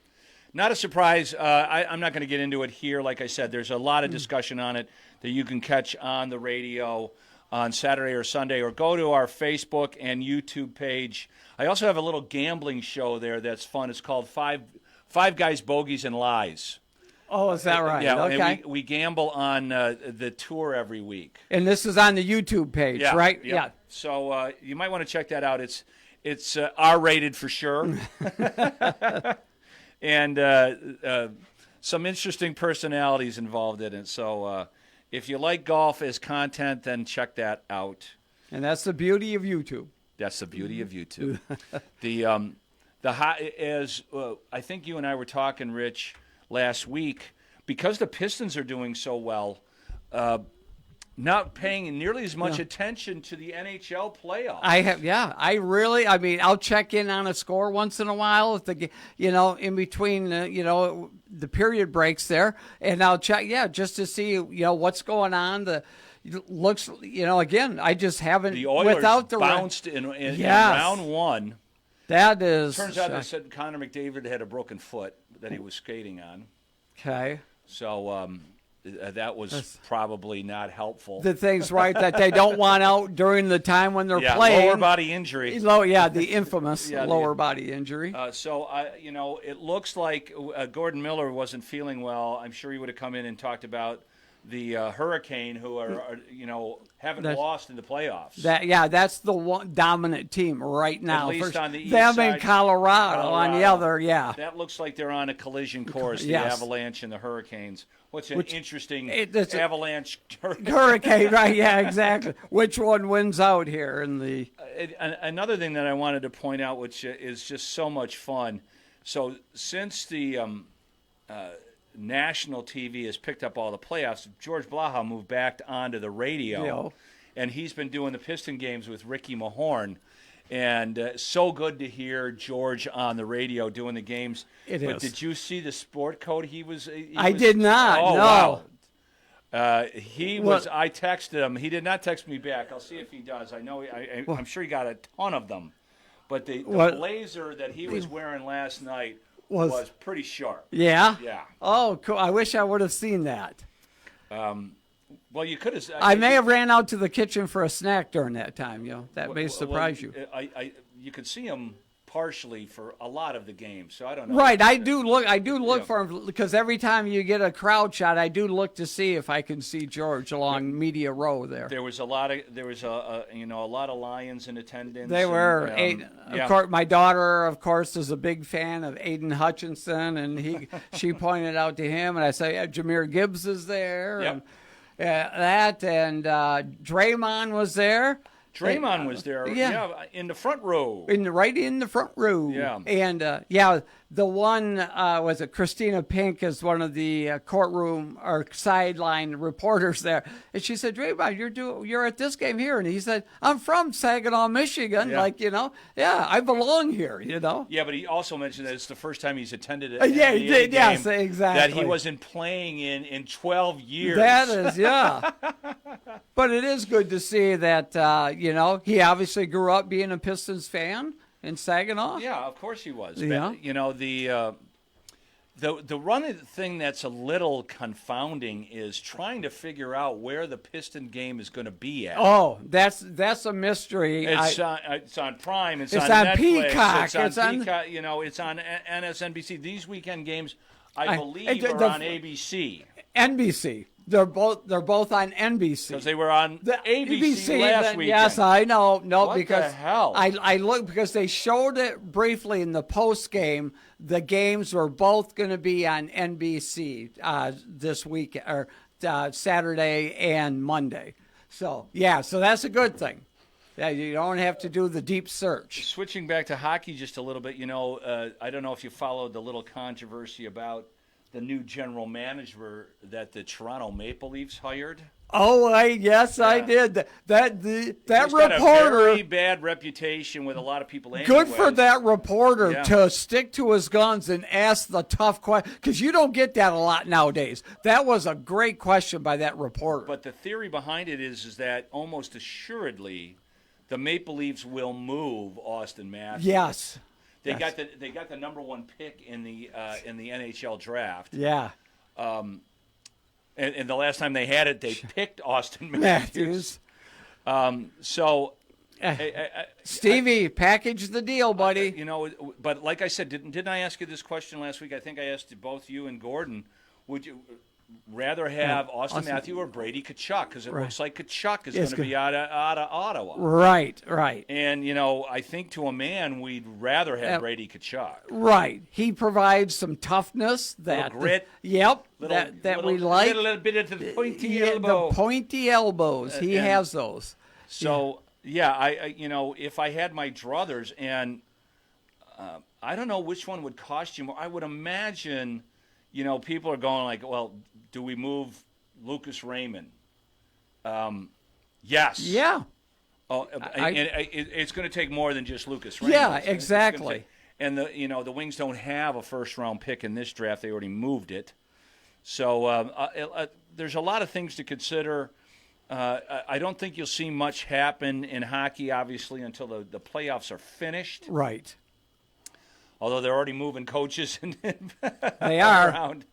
not a surprise. I'm not going to get into it here. Like I said, there's a lot of discussion on it that you can catch on the radio on Saturday or Sunday, or go to our Facebook and YouTube page. I also have a little gambling show there that's fun. It's called Five Guys, Bogeys, and Lies. Oh, is that right? Yeah, okay. and we gamble on the tour every week. And this is on the YouTube page, right? Yeah. So you might want to check that out. It's R-rated for sure. And some interesting personalities involved in it. So if you like golf as content, then check that out. And that's the beauty of YouTube. That's the beauty of YouTube. As I think you and I were talking, Rich, last week, because the Pistons are doing so well, not paying nearly as much attention to the NHL playoffs. I have, yeah. I mean, I'll check in on a score once in a while if in between, the period breaks there, and I'll check, just to see, what's going on. Looks, again, I just haven't. The Oilers without the bounced in round one. That is. Turns out they said Connor McDavid had a broken foot that he was skating on. Okay. So that was probably not helpful. The thing's right that they don't want out during the time when they're playing. Lower body injury. The infamous lower body injury. It looks like Gordon Miller wasn't feeling well. I'm sure he would have come in and talked about the Hurricane, who haven't lost in the playoffs. That's the one dominant team right now. At least on the east them side. and Colorado on the other, That looks like they're on a collision course, the Avalanche and the Hurricanes. What's an interesting Avalanche Hurricane, right? Yeah, exactly. Which one wins out here in the... Another thing that I wanted to point out, which is just so much fun. So since the national TV has picked up all the playoffs, George Blaha moved back onto the radio, and he's been doing the Piston games with Ricky Mahorn. And so good to hear George on the radio doing the games. But did you see the sport code I did not, no. Wow. I texted him. He did not text me back. I'll see if he does. I know. I'm sure he got a ton of them. But the blazer that he was wearing last night was pretty sharp. Yeah? Yeah. Oh, cool. I wish I would have seen that. Well, you could have. I may have ran out to the kitchen for a snack during that time. That may surprise you. You could see him partially for a lot of the games, so I don't know. Right, I do look for him because every time you get a crowd shot, I do look to see if I can see George along Media Row there. There was a lot of Lions in attendance. They were. Of course, my daughter, of course, is a big fan of Aiden Hutchinson, and she pointed out to him, and I say, Jameer Gibbs is there. Yep. And Draymond was there. Draymond was there, in the front row. Right in the front row. Yeah. And, the one, was it Christina Pink is one of the courtroom or sideline reporters there. And she said, Draymond, you're at this game here. And he said, I'm from Saginaw, Michigan. Yeah. I belong here, Yeah, but he also mentioned that it's the first time he's attended an he NBA did, game yes, exactly. that he wasn't playing in 12 years. That is, yeah. But it is good to see that, he obviously grew up being a Pistons fan in Saginaw. Yeah, of course he was. Yeah. The one thing that's a little confounding is trying to figure out where the Piston game is going to be at. Oh, that's a mystery. It's on Prime. It's on Netflix, Peacock. It's on Peacock. It's on NSNBC. These weekend games, I believe, are on ABC. NBC. They're both on NBC. Because they were on the ABC last weekend. Yes, I know. No, what because the hell? I looked because they showed it briefly in the post game. The games were both going to be on NBC this week or Saturday and Monday. So that's a good thing. Yeah, you don't have to do the deep search. Switching back to hockey just a little bit, I don't know if you followed the little controversy about the new general manager that the Toronto Maple Leafs hired. Oh, I did. That reporter got a very bad reputation with a lot of people. Good for that reporter to stick to his guns and ask the tough question, because you don't get that a lot nowadays. That was a great question by that reporter. But the theory behind it is that almost assuredly, the Maple Leafs will move Austin Matthews. Yes. They got the number one pick in the NHL draft. Yeah. And the last time they had it, they picked Austin Matthews. Stevie, package the deal, buddy. But like I said, didn't I ask you this question last week? I think I asked both you and Gordon. Would you rather have Austin Matthews or Brady Tkachuk? Because it looks like Tkachuk is going to be out of Ottawa. Right. And, I think to a man, we'd rather have Brady Tkachuk. Right. He provides some toughness. Grit. Yep. That we like. A little bit of the pointy elbow. The pointy elbows. He has those. So, if I had my druthers, and I don't know which one would cost you more. I would imagine, people are going like, well, do we move Lucas Raymond? Yes. Yeah. Oh, it's going to take more than just Lucas Ramos. Yeah, It's exactly. gonna and the Wings don't have a first-round pick in this draft. They already moved it. So there's a lot of things to consider. I don't think you'll see much happen in hockey, obviously, until the playoffs are finished. Right. Although they're already moving coaches and They are. around.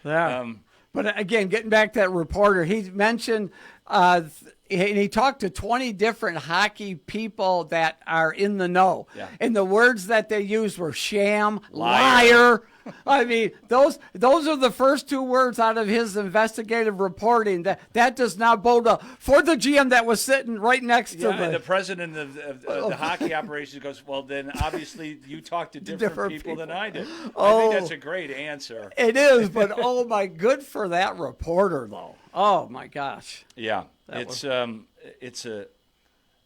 Yeah. But again, getting back to that reporter, he mentioned and he talked to 20 different hockey people that are in the know. Yeah. And the words that they used were sham, Liar. liar. I mean, those are the first two words out of his investigative reporting. That does not bode well for the GM that was sitting right next to And the president of the hockey operations goes, well, then obviously you talked to different people than I did. I think that's a great answer. It is, but oh my, good for that reporter though. Oh my gosh. Yeah, it's an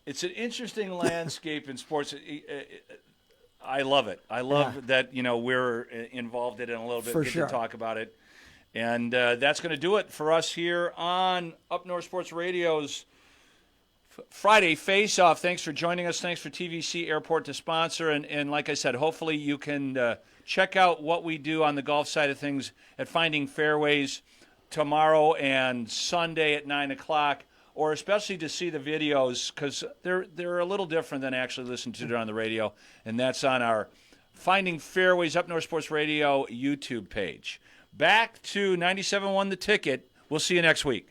interesting landscape in sports. I love it. I love that we're involved in it a little bit. For Get sure. to talk about it, and that's going to do it for us here on Up North Sports Radio's Friday Faceoff. Thanks for joining us. Thanks for TVC Airport to sponsor, and like I said, hopefully you can check out what we do on the golf side of things at Finding Fairways tomorrow and Sunday at 9:00. Or especially to see the videos, because they're a little different than actually listening to it on the radio, and that's on our Finding Fairways Up North Sports Radio YouTube page. Back to 97.1 The Ticket. We'll see you next week.